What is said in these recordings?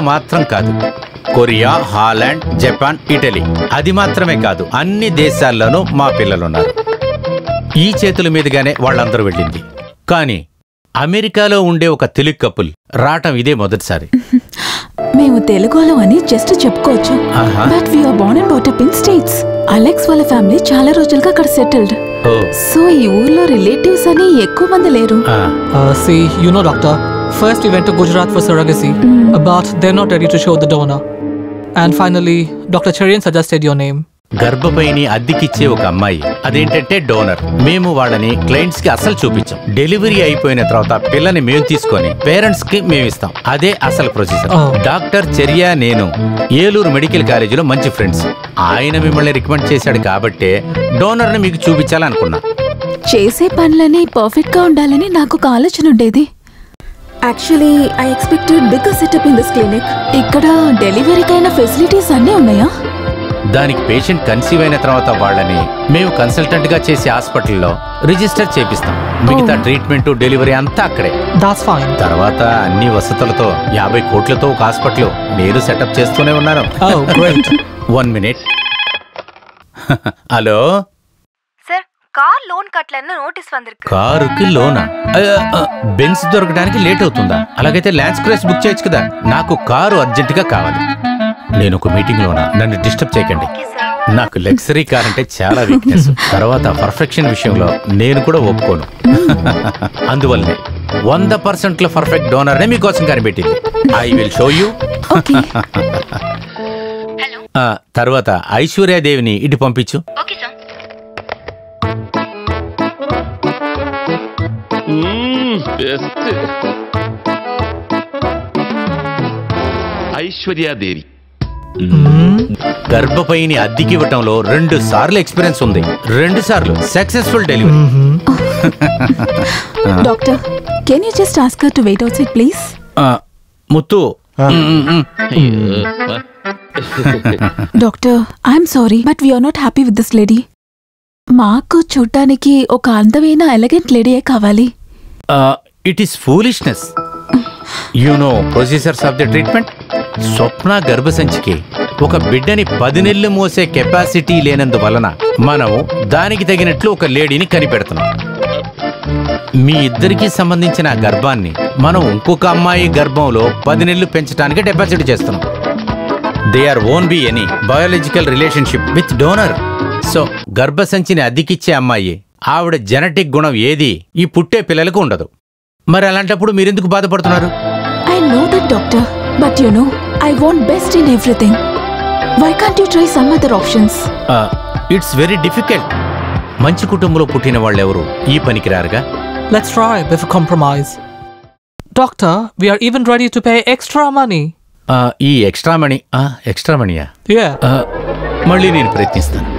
మాత్రం కాదు, Korea, Holland, Japan, Italy, అది మాత్రమే కాదు, అన్ని దేశాల్లోనూ మా పిల్లలున్నారు. ఈ చేతుల మీదుగానే వాళ్ళందరూ వెళ్ళింది. కానీ అమెరికాలో ఉండే ఒక తెలుగు కపుల్ రావటం ఇదే మొదటిసారి. మేము తెలుగులో అని జస్ట్ చెప్పుకోవచ్చు, but we are born and brought up in States. Alex వాళ్ళ ఫ్యామిలీ చాలా రోజులుగా అక్కడ సెటిల్డ్. సో ఈ ఊర్లో రిలేటివ్స్ అని ఎక్కువ మంది లేరు. See, you know, doctor, first we went to Gujarat for surrogacy, but they're not ready to show the donor. And finally, Dr. Cherian suggested your name. గర్భపైని అద్దెకిచ్చే ఒక అమ్మాయి, అదేంటంటే డోనర్. మేము వాళ్ళని క్లయింట్స్ కి అసలు చూపించాం. డెలివరీ అయిపోయిన తర్వాత పిల్లని మేము తీసుకొని పేరెంట్స్ కి మేము ఇస్తాం. అదే అసలు ప్రొసీజర్. డాక్టర్ చర్య నేను ఏలూరు మెడికల్ కాలేజీలో మంచి ఫ్రెండ్స్. ఆయన మిమ్మల్ని రికమెండ్ చేశాడు కాబట్టే డోనర్ ని మీకు చూపించాలనుకున్నా. చేసే పనులని పర్ఫెక్ట్ గా ఉండాలని నాకు ఒక ఆలోచన ఉండేది. Actually I expected bigger setup in this clinic. ఇక్కడ డెలివరీకైన ఫెసిలిటీస్ అన్నీ ఉన్నాయా? దానికి పేషెంట్ కన్సీవ్ అయిన తర్వాత వాళ్ళని మేము కన్సల్టెంట్ గా చేసే హాస్పిటల్లో రిజిస్టర్ చేపిస్తాం. మిగతా ట్రీట్మెంట్, డెలివరీ అంతా అక్కడే. తర్వాత అన్ని వసతులతో 50 కోట్లతో ఒక హాస్పిటల్ నేను సెటప్ చేస్తూనే ఉన్నాను. 1 minute. Hello sir, car loan కట్టలేని నోటీస్ వందిருக்கு. కారుకి లోనా? బెన్స్ దొరకడానికి లేట్ అవుతుందా? అలాగైతే ల్యాన్స్ క్రేస్ బుక్ చేయొచ్చు కదా. నాకు కారు అర్జెంట్ గా కావాలి. నేను ఒక మీటింగ్ లోనా, నన్ను డిస్టర్బ్ చేయకండి. నాకు లగ్జరీ కార్ అంటే చాలా వీక్నెస్. తర్వాత పర్ఫెక్షన్ విషయంలో నేను కూడా ఒప్పుకోను. అందువల్లనే 100% పర్ఫెక్ట్ డోనర్ నే మీకోసం కనిపెట్టింది. I will show you. తర్వాత ఐశ్వర్యాదేవిని ఇటు పంపించు. ఐశ్వర్యాదేవి గర్భపైని అద్దెకివ్వటంలో 2 సార్లు ఎక్స్పీరియన్స్ ఉంది. 2 సార్లు successful delivery. Doctor, can you just ask her to wait outside please? Muthu. Doctor, I'm sorry but we're not happy with this lady. మాకు చూడ్డానికి ఒక అందమైన ఎలగెంట్ లేడీయే కావాలి. It is foolishness. You know procedures of the treatment. Swapna గర్భసంచికి ఒక బిడ్డని 10 నెలలు మోసే కెపాసిటీ లేనందువలన మనం దానికి తగినట్లు ఒక లేడీని కనిపెడుతున్నాం. మీ ఇద్దరికి సంబంధించిన గర్భాన్ని మనం ఇంకొక అమ్మాయి గర్భంలో 10 నెలలు పెంచడానికి డెపాసిట్ చేస్తున్నాం. There won't be any biological relationship with donor. So గర్భసంచిని అద్దెకిచ్చే అమ్మాయి ఆవిడ జెనెటిక్ గుణం ఏది ఈ పుట్టే పిల్లలకు ఉండదు. మరి అలాంటప్పుడు మీరెందుకు బాధపడుతున్నారు? I know that doctor, but you know I want best in everything. Why can't you try some other options? It's very difficult. మంచి కుటుంబంలో పుట్టిన వాళ్ళెవరు ఈ పనికి రారుగా. Let's try with a compromise. Doctor, we are even ready to pay extra money. ఈ extra మనీయా? Yeah. మళ్ళీ నేను ప్రయత్నిస్తాను.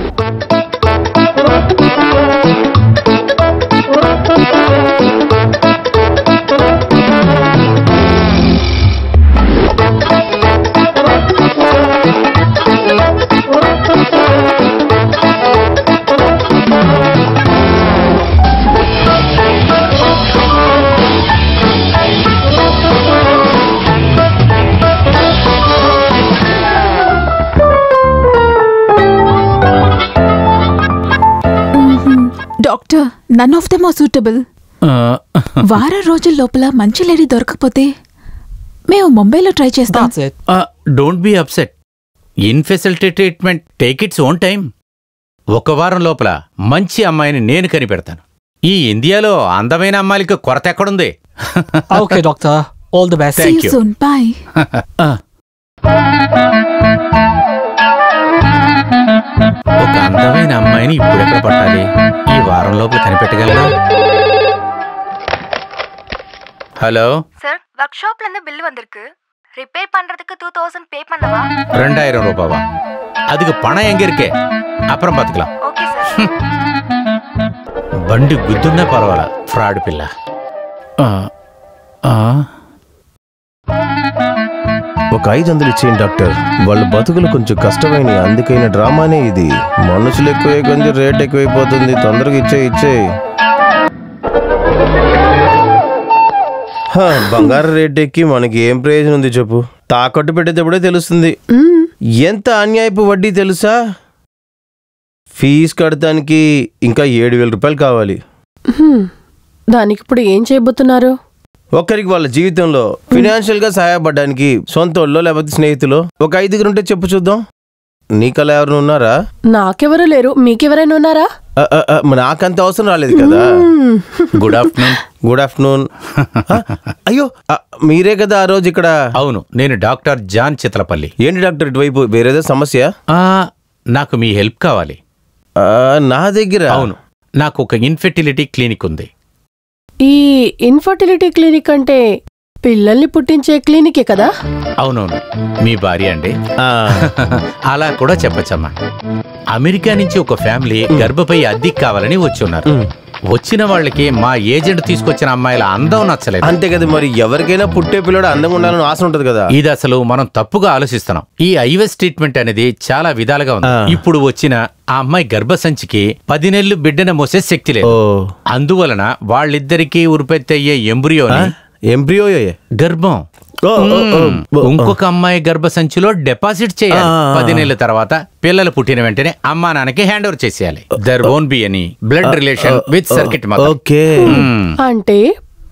Doctor, none of them are suitable. వారం రోజుల లోపల మంచి లేడీ దొరకకపోతే మేము ముంబైలో ట్రై చేస్తాం. Don't be upset. Infertility treatment take its own time. 1 వారం లోపల మంచి అమ్మాయిని నేను కనిపెడతాను. ఈ ఇండియాలో అందమైన అమ్మాయిలకు కొరత ఎక్కడుంది? Okay doctor, all the best. Thank you. Soon by. ఒక అందమైన అమ్మాయిని ఇప్పుడు ఎక్కడ పట్టాలి? ఈ వారం లోపల కనిపెట్టగలరా? ஹலோ சார், ஒர்க் ஷாப்ல இருந்து பில் வந்திருக்கு. ரிப்பேர் பண்றதுக்கு 2000 பே பண்ணவா? 2000 ரூபாவா? அதுக்கு பணம் எங்க இருக்கே? அப்புறம் பாத்துக்கலாம். Okay sir. బండి గుద్దున్నా పర్వాలా, ఫ్రాడ్ పిల్ల. ఒక 500 ఇచ్చేయండి డాక్టర్. వాళ్ళ బతుకులు కొంచెం కష్టమైన అందుకైన డ్రామానే ఇది. మనుషులు ఎక్కువే కొంచెం రేట్ ఎక్కువైపోతుంది. తొందరగా ఇచ్చే బంగారం రేట్ ఎక్కి మనకి ఏం ప్రయోజనం ఉంది చెప్పు? తాకట్టు పెట్టేటప్పుడే తెలుస్తుంది. ఎంత అన్యాయపు వడ్డీ తెలుసా? ఫీజు కడటానికి ఇంకా 7,000 రూపాయలు కావాలి. దానికి ఇప్పుడు ఏం చేయబోతున్నారు? ఒక్కరికి వాళ్ళ జీవితంలో ఫైనాన్షియల్ గా సహాయపడడానికి సొంతోళ్ళో లేకపోతే స్నేహితులు ఒక 5 ఉంటే చెప్పు చూద్దాం. నీకలా ఎవరైనా ఉన్నారా? నాకెవరు లేరు, మీకెవరైనా ఉన్నారా? నాకంత అవసరం రాలేదు కదా. Good afternoon. Good afternoon. అయ్యో మీరే కదా ఆ రోజు ఇక్కడ? అవును, నేను డాక్టర్ జాన్ చితలపల్లి. ఏంటి డాక్టర్ ఇటువైపు వేరేదో సమస్య? నాకు మీ హెల్ప్ కావాలి. నా దగ్గర? అవును, నాకు ఒక ఇన్ఫెర్టిలిటీ క్లినిక్ ఉంది. ఈ ఇన్ఫర్టిలిటీ క్లినిక్ అంటే పిల్లల్ని పుట్టించే క్లినికే కదా? అవునవును, మీ భార్య అండి. అలా కూడా చెప్పచ్చమ్మా. అమెరికా నుంచి ఒక ఫ్యామిలీ గర్భపై అద్దెకి కావాలని వచ్చి ఉన్నారు. వచ్చిన వాళ్ళకి మా ఏజెంట్ తీసుకొచ్చిన అమ్మాయిల అందం నచ్చలేదు. అంతే కదా, మరి ఎవరికైనా పుట్టే పిల్లడు అందంగా ఉండాలని ఆశ ఉంటది కదా. ఇది అసలు మనం తప్పుగా ఆలోచిస్తున్నాం. ఈ ఐవెస్ ట్రీట్మెంట్ అనేది చాలా విధాలుగా ఉంది. ఇప్పుడు వచ్చిన ఆ అమ్మాయి గర్భసంచికి 10 నెలలు బిడ్డను మోసే శక్తి లేదు. అందువలన వాళ్ళిద్దరికీ ఉత్పత్తయ్యే ఎంబ్రియో గర్భం ఇంకొక అమ్మాయి గర్భసంచిలో డిపాజిట్ చేయాలి. 10 నెలల తర్వాత పిల్లలు పుట్టిన వెంటనే అమ్మా నాన్నకి హ్యాండ్ ఓవర్ చేసేయాలి. There won't be any blood relation with surrogate mother. అంటే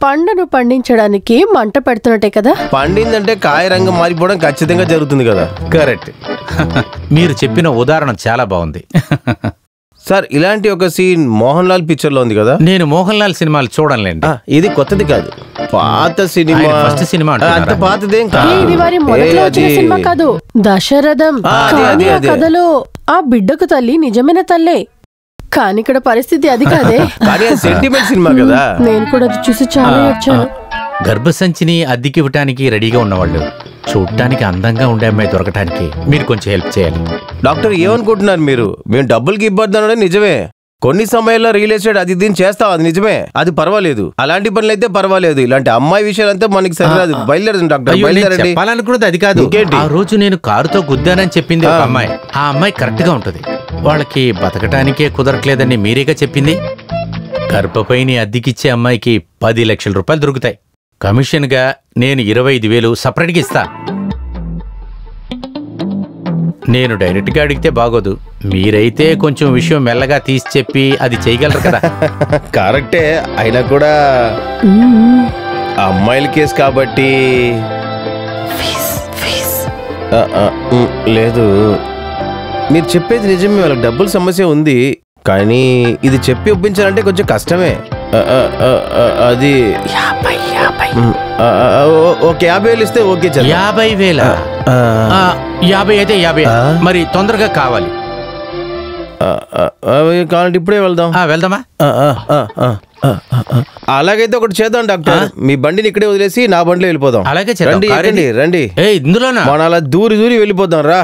పండును పండించడానికి మంట పెడుతున్నట్టే కదా? పండిందంటే కాయ రంగం మారిపోవడం ఖచ్చితంగా జరుగుతుంది కదా. కరెక్ట్. మీరు చెప్పిన ఉదాహరణ చాలా బాగుంది. సార్, ఇలాంటి ఒక సీన్ మోహన్ లాల్ పిక్చర్ లో ఉంది కదా? నేను మోహన్ లాల్ సినిమాలు చూడలేండి. ఇది కొత్తది కాదు, పాత సినిమా. ఫస్ట్ సినిమా అంత పాతదేం కాదు. ఇది వారి మొదట్లో వచ్చిన సినిమా కాదు, దశరథం. కానీ ఆ కథలో ఆ బిడ్డకు తల్లి నిజమైన తల్లే, కానీ ఇక్కడ పరిస్థితి అది కాదే. కానీ సెంటిమెంట్ సినిమా కదా. నేను కూడా అది చూసి చాలా వచ్చాను. గర్భసంచిని అద్దెకి ఇవ్వటానికి రెడీగా ఉన్నవాళ్ళు చూడటానికి అందంగా ఉండే అమ్మాయి దొరకటానికి మీరు కొంచెం హెల్ప్ చేయాలి. డాక్టర్, ఏమనుకుంటున్నారు మీరు? మేము డబ్బులకి ఇబ్బంది అనడం నిజమే. కొన్ని సమయాల్లో రియల్ ఎస్టేట్ అది దీన్ని చేస్తాం, అది నిజమే, అది పర్వాలేదు. అలాంటి పనులు అయితే పర్వాలేదు. ఇలాంటి అమ్మాయి విషయాలంతా మనకి సరిరాదు. బయలుదేరండి డాక్టర్, బయలుదేరండి. చెప్పాలనుకున్నది అది కాదు. ఆ రోజు నేను కారుతో గుద్దానని చెప్పింది ఒక అమ్మాయి. ఆ అమ్మాయి కరెక్ట్ గా ఉంటది. వాళ్ళకి బతకటానికే కుదరట్లేదని మీరేగా చెప్పింది. గర్భపైని అద్దెకిచ్చే అమ్మాయికి 10 లక్షల రూపాయలు దొరుకుతాయి. కమిషన్ గా నేను 25,000 సపరేట్గా ఇస్తా. నేను డైరెక్ట్ గా అడిగితే బాగోదు. మీరైతే కొంచెం విషయం మెల్లగా తీసి చెప్పి అది చేయగలరు కదా. కరెక్టే, అయినా కూడా అమ్మాయిల కేసు కాబట్టి లేదు. మీరు చెప్పేది నిజమే, వాళ్ళకి డబ్బుల సమస్య ఉంది. కానీ ఇది చెప్పి ఒప్పించాలంటే కొంచెం కష్టమే. అది 50,000 ఇస్తే ఓకే. 50,000? 50 అయితే 50. మరి తొందరగా కావాలి. కావాలంటే ఇప్పుడే వెళ్దామా? అలాగైతే ఒకటి చేద్దాం డాక్టర్. మీ బండిని ఇక్కడే వదిలేసి నా బండిలో వెళ్ళిపోదాం. అలాగే రండి రండి. ఇందులోనా? మనం అలా దూరి దూరి వెళ్ళిపోదాం రా.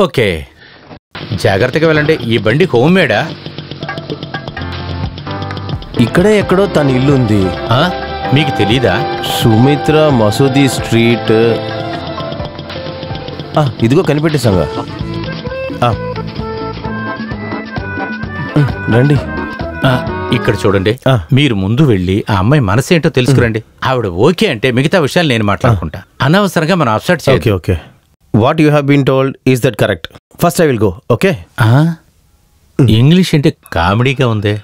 ఓకే, జాగ్రత్తగా వెళ్ళండి. ఈ బండి హోమ్ మేడా? ఇక్కడే ఎక్కడో తన ఇల్లు ఉంది. మీకు తెలీదా? సుమిత్ర మసూదీ స్ట్రీట్. ఇదిగో కనిపెట్టేసాంగా. రండి. ఇక్కడ చూడండి. మీరు ముందు వెళ్ళి ఆ అమ్మాయి మనసేంటో తెలుసుకురండి. ఆవిడ ఓకే అంటే మిగతా విషయాలు నేను మాట్లాడుకుంటా. అనవసరంగా మనం అప్సెట్ చేయాలి. Okay. What you have been told is that correct? First I will go. Okay. English అంటే కామెడీగా ఉంది.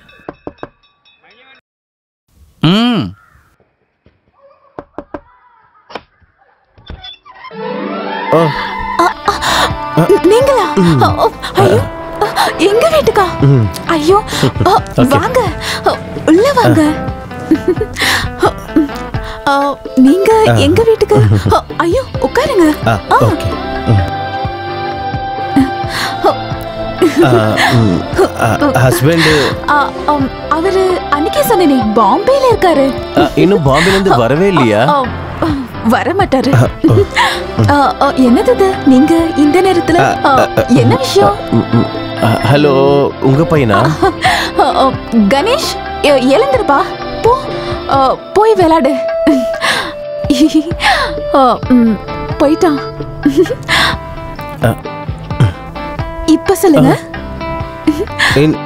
நீங்களா? ஐயோ, எங்க வீட்டுக்கா? ஐயோ, வாங்க, உள்ள வாங்க. நீங்க எங்க வீட்டுக்கு? ஐயோ, உட்காருங்க. ஓகே. ஹஸ்பண்ட் அவரு அன்னைக்கே சொன்னேனே பாம்பேல இருக்காரு. இன்னும் பாம்பேல இருந்து வரவே இல்லையா? வர மாட்டாரு. என்னது இது? நீங்க இந்த நேரத்துல என்ன விஷயம்? ஹலோ, உங்க பையனா? கணேஷ், எழுந்திருப்பா, போ, போய் விளையாடு. போயிட்டான். இப்ப சொல்லுங்க.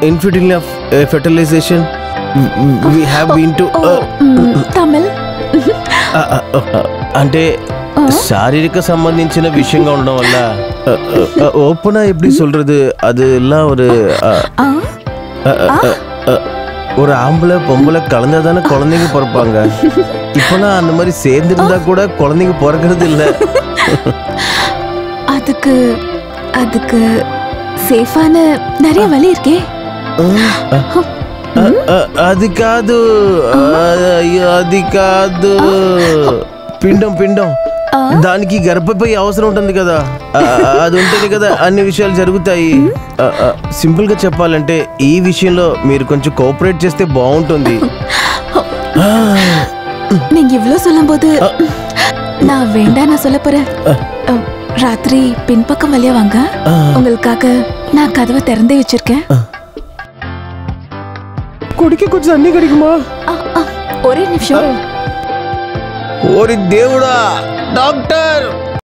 Infertility of fertilization we have been to Tamil. అంటే சாரீரிக சம்பந்திச்சின விஷயங்க ఉండడం వల్ల ஓப்பனா எப்படி சொல்றது அது எல்லாம் ஒரு ஆம்பளை பொம்பளை கலந்தாதானே குழந்தைங்க பிறப்பாங்க. இப்பெல்லாம் அந்த மாதிரி சேர்ந்துருந்தா கூட குழந்தைங்க பிறக்கிறது இல்ல. அதுக்கு அதுக்கு సేఫాన நிறைய வழி இருக்கே. అది కాదు అది కాదు పిండం పిండం దానికి గర్భపై అవసరం ఉంటుంది కదా, అది ఉంటేనే కదా అన్ని విషయాలు జరుగుతాయి. సింపుల్ గా చెప్పాలంటే ఈ విషయంలో మీరు కొంచెం కోఆపరేట్ చేస్తే బాగుంటుంది. நீங்க இவ்ளோ சொல்லும்போது நான் வேண்டாம் நான் சொல்ல போறேன். ராத்திரி பின்பக்கம் வழியா வாங்க, உங்களுக்காக நான் கதவை திறந்தே வச்சிருக்கேன். குடிக்க கொஞ்சம் தண்ணி கிடைக்குமா? ஒரே நிமிஷம். ஒரு தேவடா டாக்டர்.